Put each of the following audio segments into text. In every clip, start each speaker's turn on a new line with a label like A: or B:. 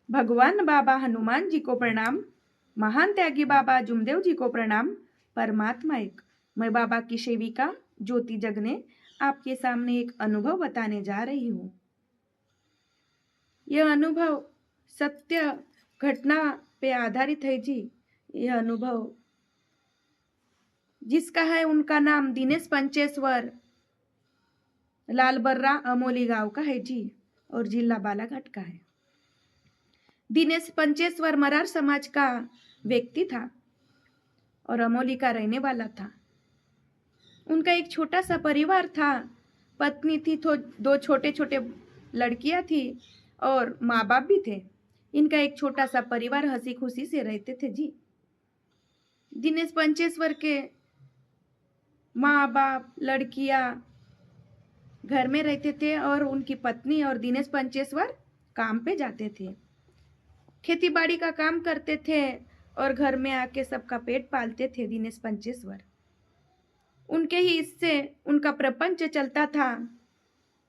A: भगवान बाबा हनुमान जी को प्रणाम। महान त्यागी बाबा जुमदेव जी को प्रणाम। परमात्मा एक। मैं बाबा की सेविका ज्योति जगने आपके सामने एक अनुभव बताने जा रही हूँ। यह अनुभव सत्य घटना पे आधारित है जी। यह अनुभव जिसका है उनका नाम दिनेश पंचेश्वर लालबर्रा अमोली गांव का है जी और जिला बालाघाट का है। दिनेश पंचेश्वर मरार समाज का व्यक्ति था और अमोली का रहने वाला था। उनका एक छोटा सा परिवार था। पत्नी थी तो दो छोटे छोटे लड़कियां थी और माँ बाप भी थे। इनका एक छोटा सा परिवार हंसी खुशी से रहते थे जी। दिनेश पंचेश्वर के माँ बाप लड़कियां घर में रहते थे और उनकी पत्नी और दिनेश पंचेश्वर काम पे जाते थे, खेती बाड़ी का काम करते थे और घर में आके सबका पेट पालते थे दिनेश पंचेश्वर। उनके ही इससे उनका प्रपंच चलता था।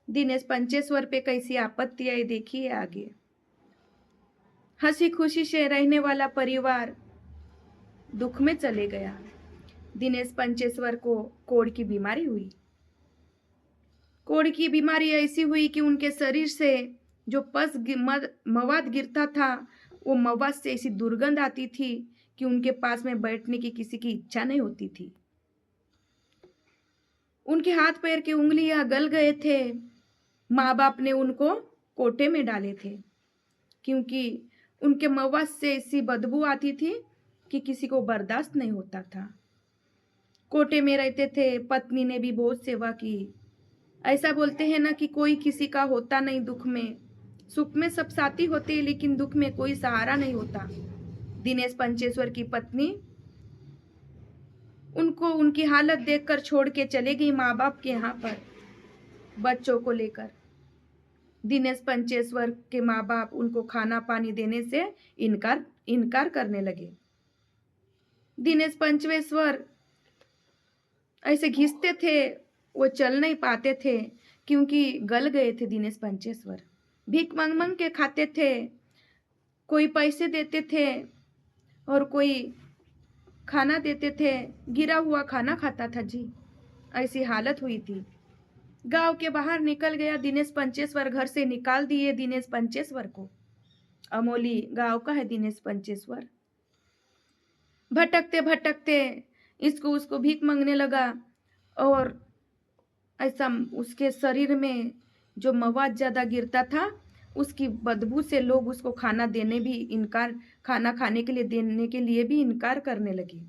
A: दिनेश पंचेश्वर पे कैसी आपत्ति आई देखिए आगे। हंसी खुशी से रहने वाला परिवार दुख में चले गया। दिनेश पंचेश्वर को कोढ़ की बीमारी हुई। कोढ़ की बीमारी ऐसी हुई कि उनके शरीर से जो मवाद गिरता था वो मवाद से ऐसी दुर्गंध आती थी कि उनके पास में बैठने की किसी की इच्छा नहीं होती थी। उनके हाथ पैर की उंगलियां गल गए थे। माँ बाप ने उनको कोटे में डाले थे क्योंकि उनके मवाद से ऐसी बदबू आती थी कि किसी को बर्दाश्त नहीं होता था। कोटे में रहते थे। पत्नी ने भी बहुत सेवा की। ऐसा बोलते हैं ना कि कोई किसी का होता नहीं दुख में, सुख में सब साथी होते हैं लेकिन दुख में कोई सहारा नहीं होता। दिनेश पंचेश्वर की पत्नी उनको उनकी हालत देखकर छोड़ के चले गई माँ बाप के यहाँ पर बच्चों को लेकर। दिनेश पंचेश्वर के माँ बाप उनको खाना पानी देने से इनकार करने लगे। दिनेश पंचेश्वर ऐसे घिसते थे, वो चल नहीं पाते थे क्योंकि गल गए थे। दिनेश पंचेश्वर भीख मांग मांग के खाते थे। कोई पैसे देते थे और कोई खाना देते थे। गिरा हुआ खाना खाता था जी। ऐसी हालत हुई थी। गांव के बाहर निकल गया दिनेश पंचेश्वर। घर से निकाल दिए दिनेश पंचेश्वर को। अमोली गांव का है दिनेश पंचेश्वर। भटकते भटकते इसको उसको भीख मांगने लगा और ऐसा उसके शरीर में जो मवाद ज्यादा गिरता था उसकी बदबू से लोग उसको खाना खाने के लिए देने के लिए भी इनकार करने लगे।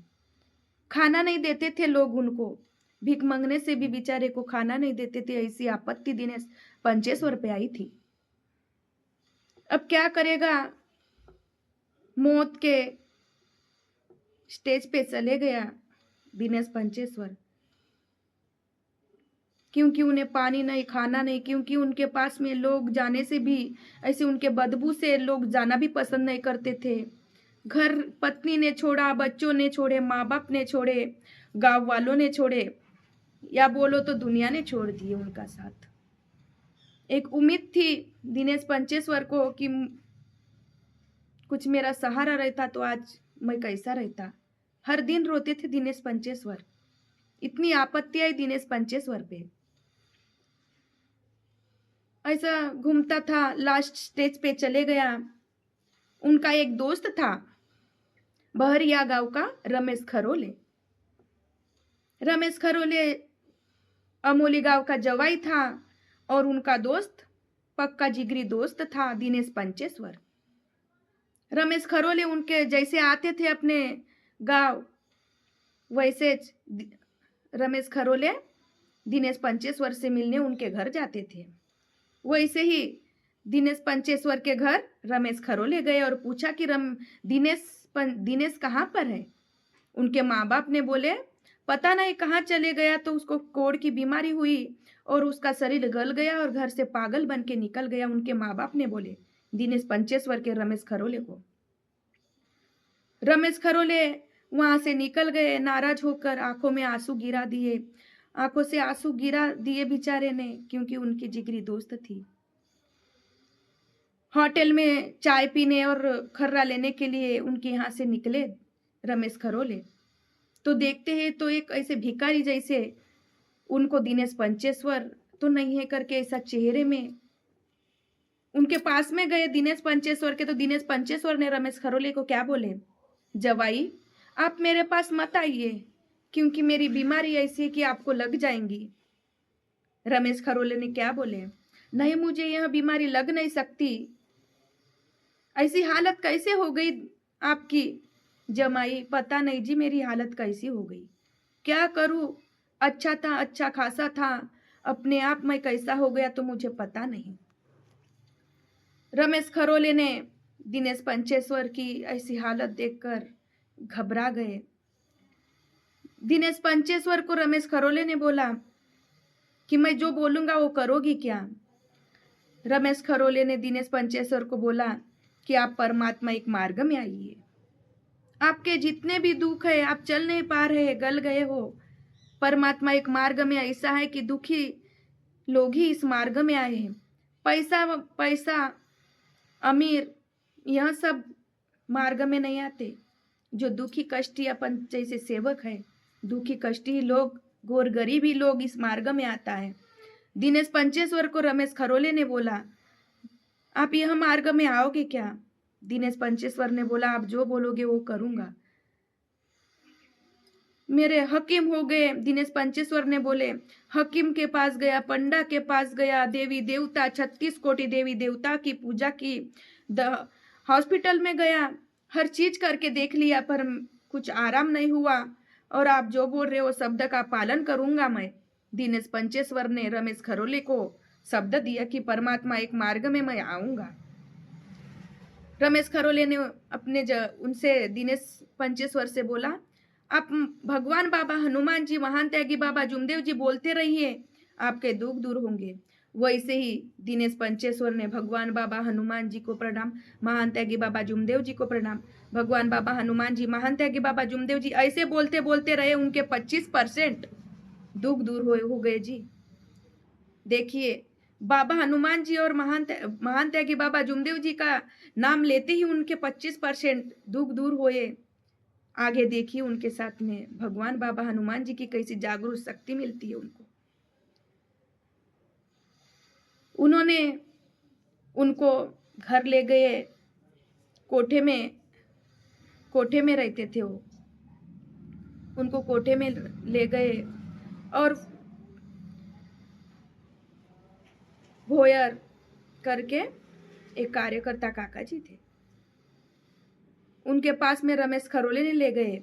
A: खाना नहीं देते थे लोग उनको। भीख मांगने से भी बेचारे को खाना नहीं देते थे। ऐसी आपत्ति दिनेश पंचेश्वर पे आई थी। अब क्या करेगा। मौत के स्टेज पे चले गया दिनेश पंचेश्वर क्योंकि उन्हें पानी नहीं खाना नहीं, क्योंकि उनके पास में लोग जाने से भी ऐसे उनके बदबू से लोग जाना भी पसंद नहीं करते थे। घर पत्नी ने छोड़ा, बच्चों ने छोड़े, माँ बाप ने छोड़े, गांव वालों ने छोड़े, या बोलो तो दुनिया ने छोड़ दिए उनका साथ। एक उम्मीद थी दिनेश पंचेश्वर को कि कुछ मेरा सहारा रहता तो आज मैं कैसा रहता। हर दिन रोते थे दिनेश पंचेश्वर। इतनी आपत्ति आई दिनेश पंचेश्वर पे। ऐसा घूमता था, लास्ट स्टेज पे चले गया। उनका एक दोस्त था बहरिया गांव का रमेश खरोले। रमेश खरोले अमोली गांव का जवाई था और उनका दोस्त पक्का जिगरी दोस्त था दिनेश पंचेश्वर। रमेश खरोले उनके जैसे आते थे अपने गांव वैसे रमेश खरोले दिनेश पंचेश्वर से मिलने उनके घर जाते थे। वैसे ही दिनेश पंचेश्वर के घर रमेश खरोले गए और पूछा कि दिनेश कहाँ पर है। उनके माँ बाप ने बोले पता नहीं कहाँ चले गया, तो उसको कोढ़ की बीमारी हुई और उसका शरीर गल गया और घर से पागल बन के निकल गया। उनके माँ बाप ने बोले दिनेश पंचेश्वर के रमेश खरोले को। रमेश खरोले वहां से निकल गए नाराज होकर। आंखों में आंसू गिरा दिए, आंखों से आंसू गिरा दिए बेचारे ने, क्योंकि उनकी जिगरी दोस्त थी। होटल में चाय पीने और खर्रा लेने के लिए उनके यहाँ से निकले रमेश खरोले, तो देखते हैं तो एक ऐसे भिखारी जैसे उनको दिनेश पंचेश्वर तो नहीं है करके ऐसा चेहरे में उनके पास में गए दिनेश पंचेश्वर के। तो दिनेश पंचेश्वर ने रमेश खरोले को क्या बोले, जवाई आप मेरे पास मत आइए क्योंकि मेरी बीमारी ऐसी है कि आपको लग जाएंगी। रमेश खरोले ने क्या बोले, नहीं मुझे यह बीमारी लग नहीं सकती, ऐसी हालत कैसे हो गई आपकी जमाई, पता नहीं जी मेरी हालत कैसी हो गई, क्या करूं, अच्छा था, अच्छा खासा था, अपने आप में कैसा हो गया तो मुझे पता नहीं। रमेश खरोले ने दिनेश पंचेश्वर की ऐसी हालत देखकर घबरा गए। दिनेश पंचेश्वर को रमेश खरोले ने बोला कि मैं जो बोलूंगा वो करोगी क्या। रमेश खरोले ने दिनेश पंचेश्वर को बोला कि आप परमात्मा एक मार्ग में आइए, आपके जितने भी दुख है, आप चल नहीं पा रहे, गल गए हो, परमात्मा एक मार्ग में ऐसा है कि दुखी लोग ही इस मार्ग में आए हैं। पैसा पैसा अमीर यह सब मार्ग में नहीं आते, जो दुखी कष्टी अपन जैसे सेवक है, दुखी कष्टी लोग, गोर गरीबी लोग इस मार्ग में आता है। दिनेश पंचेश्वर को रमेश खरोले ने बोला आप यह मार्ग में आओगे क्या। दिनेश पंचेश्वर ने बोला आप जो बोलोगे वो करूंगा। मेरे हकीम हो गए, दिनेश पंचेश्वर ने बोले, हकीम के पास गया, पंडा के पास गया, देवी देवता 36 कोटि देवी देवता की पूजा की, हॉस्पिटल में गया, हर चीज करके देख लिया पर कुछ आराम नहीं हुआ, और आप जो बोल रहे हो शब्द का पालन करूंगा मैं। दिनेश पंचेश्वर ने रमेश खरोले को शब्द दिया कि परमात्मा एक मार्ग में मैं आऊंगा। रमेश खरोले ने उनसे दिनेश पंचेश्वर से बोला आप भगवान बाबा हनुमान जी, महान त्यागी बाबा जुमदेव जी बोलते रहिए, आपके दुख दूर होंगे। वैसे ही दिनेश पंचेश्वर ने भगवान बाबा हनुमान जी को प्रणाम, महान त्यागी बाबा जुमदेव जी को प्रणाम, भगवान बाबा हनुमान जी, महान त्यागी बाबा जुमदेव जी ऐसे बोलते बोलते रहे, उनके 25% दुख दूर हो गए जी। देखिए बाबा हनुमान जी और महान त्यागी बाबा जुमदेव जी का नाम लेते ही उनके 25% दुख दूर हुए। आगे देखिए उनके साथ में भगवान बाबा हनुमान जी की कैसी जागरूक शक्ति मिलती है उनको। उन्होंने उनको घर ले गए, कोठे में रहते थे वो, उनको कोठे में ले गए और भोयर करके एक कार्यकर्ता काका जी थे, उनके पास में रमेश खरोले ने ले गए।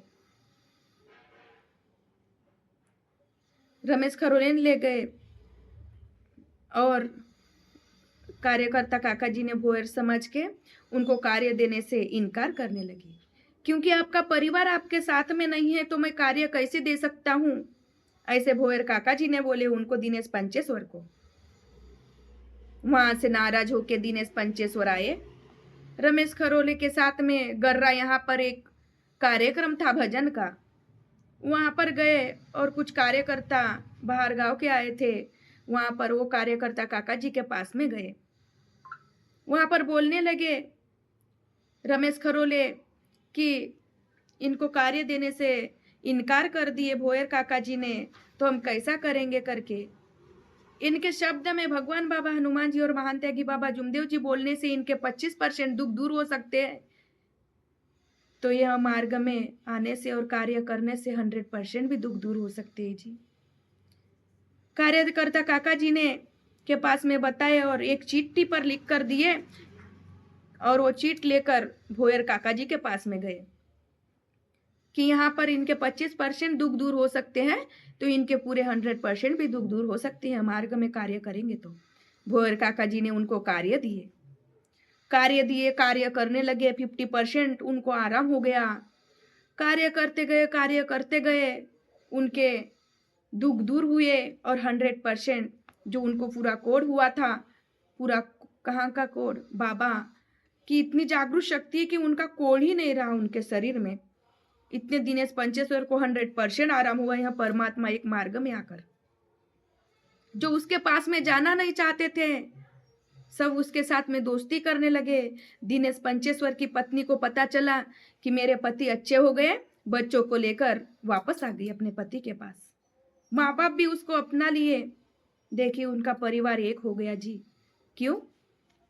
A: रमेश खरोले ने ले गए और कार्यकर्ता काका जी ने भोयर समझ के उनको कार्य देने से इनकार करने लगी, क्योंकि आपका परिवार आपके साथ में नहीं है तो मैं कार्य कैसे दे सकता हूं, ऐसे भोयर काका जी ने बोले उनको दिनेश पंचेश्वर को। वहां से नाराज होके दिनेश पंचेश्वर आए रमेश खरोले के साथ में गर्रा, यहाँ पर एक कार्यक्रम था भजन का, वहां पर गए और कुछ कार्यकर्ता बाहर गांव के आए थे, वहां पर वो कार्यकर्ता काका जी के पास में गए, वहां पर बोलने लगे रमेश खरोले कि इनको कार्य देने से इनकार कर दिए भोयर काका जी ने, तो हम कैसा करेंगे करके। इनके शब्द में भगवान बाबा हनुमान जी और महान त्यागी बाबा जुमदेव जी बोलने से इनके 25% दुख दूर हो सकते हैं, तो यह मार्ग में आने से और कार्य करने से 100% भी दुख दूर हो सकते हैं जी। कार्यकर्ता काका जी ने के पास में बताए और एक चिट्ठी पर लिख कर दिए, और वो चिट लेकर भोयर काका जी के पास में गए कि यहाँ पर इनके 25% दुख दूर हो सकते हैं, तो इनके पूरे 100% भी दुख दूर हो सकते हैं मार्ग में कार्य करेंगे तो। भोयर काका जी ने उनको कार्य दिए, कार्य करने लगे, 50% उनको आराम हो गया, कार्य करते गए उनके दुख दूर हुए, और 100% जो उनको पूरा कोड हुआ था, पूरा कहाँ का कोड, बाबा की इतनी जागरूक शक्ति है कि उनका कोड ही नहीं रहा उनके शरीर में, इतने दिनेश पंचेश्वर को 100% आराम हुआ यह परमात्मा एक मार्ग में आकर। जो उसके पास में जाना नहीं चाहते थे सब उसके साथ में दोस्ती करने लगे। दिनेश पंचेश्वर की पत्नी को पता चला कि मेरे पति अच्छे हो गए, बच्चों को लेकर वापस आ गई अपने पति के पास। माँ बाप भी उसको अपना लिए। देखिए उनका परिवार एक हो गया जी। क्यों?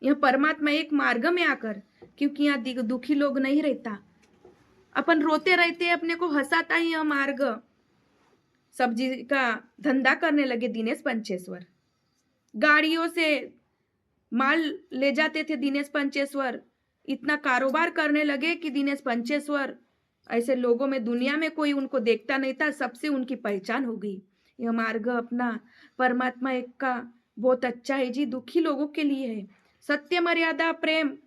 A: यह परमात्मा एक मार्ग में आकर, क्योंकि यहाँ दुखी लोग नहीं रहता। अपन रोते रहते, अपने को हंसाता ही यह मार्ग। सब्जी का धंधा करने लगे दिनेश पंचेश्वर। गाड़ियों से माल ले जाते थे दिनेश पंचेश्वर। इतना कारोबार करने लगे कि दिनेश पंचेश्वर ऐसे लोगों में, दुनिया में कोई उनको देखता नहीं था, सबसे उनकी पहचान हो गई। यह मार्ग अपना परमात्मा एक का बहुत अच्छा है जी, दुखी लोगों के लिए है। सत्य, मर्यादा, प्रेम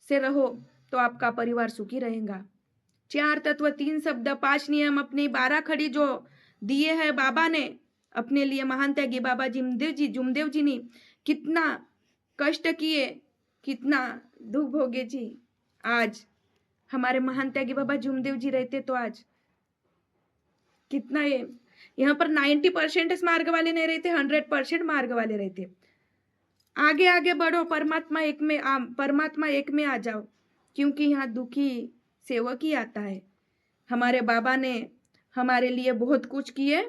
A: से रहो तो आपका परिवार सुखी रहेगा। 4 तत्व, 3 शब्द, 5 नियम, अपनी 12 खड़ी जो दिए है बाबा ने अपने लिए, महान त्यागी बाबा जुमदेव जी ने कितना कष्ट किए, कितना दुख भोगे जी। आज हमारे महान त्यागी बाबा जुमदेव जी रहते तो आज कितना ये, यहाँ पर 90% मार्ग वाले नहीं रहते, 100% मार्ग वाले रहते। आगे आगे बढ़ो, परमात्मा एक में आ जाओ, क्योंकि यहाँ दुखी सेवक ही आता है। हमारे बाबा ने हमारे लिए बहुत कुछ किए,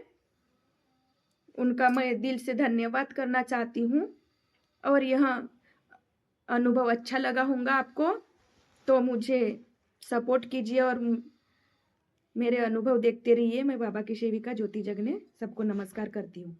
A: उनका मैं दिल से धन्यवाद करना चाहती हूँ। और यह अनुभव अच्छा लगा होगा आपको तो मुझे सपोर्ट कीजिए और मेरे अनुभव देखते रहिए। मैं बाबा की सेविका ज्योति जगने सबको नमस्कार करती हूँ।